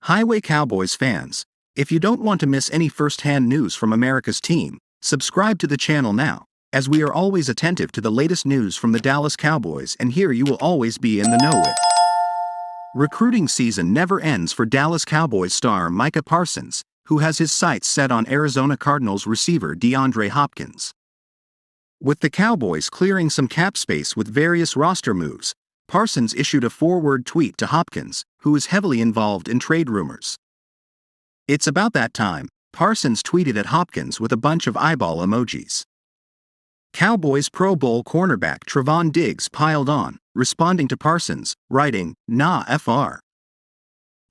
Highway Cowboys fans, if you don't want to miss any first-hand news from America's team, subscribe to the channel now, as we are always attentive to the latest news from the Dallas Cowboys, and here you will always be in the know with. Recruiting season never ends for Dallas Cowboys star Micah Parsons, who has his sights set on Arizona Cardinals receiver DeAndre Hopkins. With the Cowboys clearing some cap space with various roster moves, Parsons issued a forward tweet to Hopkins, who is heavily involved in trade rumors. "It's about that time," Parsons tweeted at Hopkins with a bunch of eyeball emojis. Cowboys Pro Bowl cornerback Trevon Diggs piled on, responding to Parsons, writing, "Nah, FR."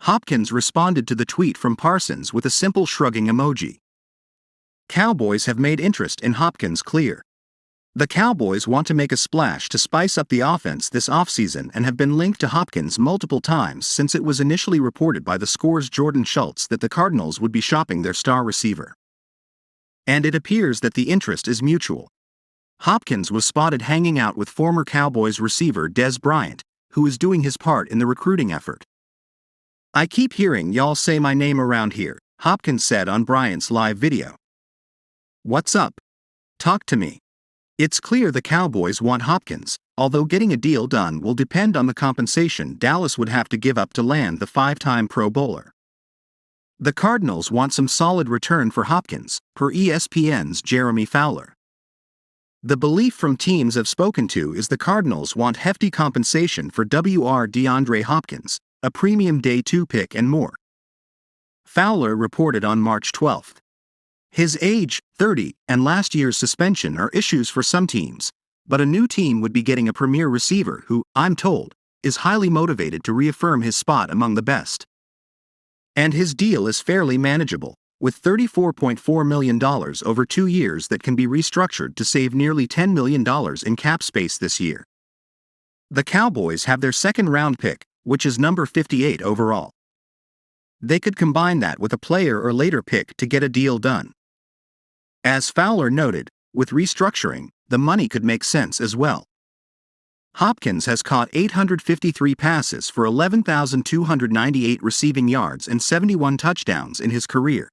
Hopkins responded to the tweet from Parsons with a simple shrugging emoji. Cowboys have made interest in Hopkins clear. The Cowboys want to make a splash to spice up the offense this offseason and have been linked to Hopkins multiple times since it was initially reported by the Score's Jordan Schultz that the Cardinals would be shopping their star receiver. And it appears that the interest is mutual. Hopkins was spotted hanging out with former Cowboys receiver Dez Bryant, who is doing his part in the recruiting effort. "I keep hearing y'all say my name around here," Hopkins said on Bryant's live video. "What's up? Talk to me." It's clear the Cowboys want Hopkins, although getting a deal done will depend on the compensation Dallas would have to give up to land the five-time Pro Bowler. The Cardinals want some solid return for Hopkins, per ESPN's Jeremy Fowler. The belief from teams I've spoken to is the Cardinals want hefty compensation for DeAndre Hopkins, a premium Day 2 pick and more. Fowler reported on March 12. His age, 30, and last year's suspension are issues for some teams, but a new team would be getting a premier receiver who, I'm told, is highly motivated to reaffirm his spot among the best. And his deal is fairly manageable, with $34.4 million over 2 years that can be restructured to save nearly $10 million in cap space this year. The Cowboys have their second-round pick, which is number 58 overall. They could combine that with a player or later pick to get a deal done. As Fowler noted, with restructuring, the money could make sense as well. Hopkins has caught 853 passes for 11,298 receiving yards and 71 touchdowns in his career.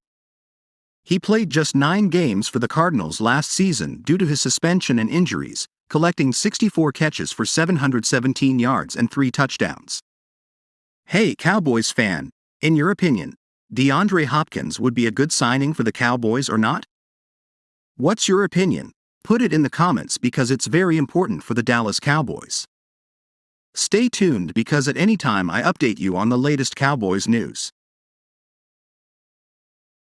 He played just 9 games for the Cardinals last season due to his suspension and injuries, collecting 64 catches for 717 yards and 3 touchdowns. Hey Cowboys fan, in your opinion, DeAndre Hopkins would be a good signing for the Cowboys or not? What's your opinion? Put it in the comments because it's very important for the Dallas Cowboys. Stay tuned because at any time I update you on the latest Cowboys news.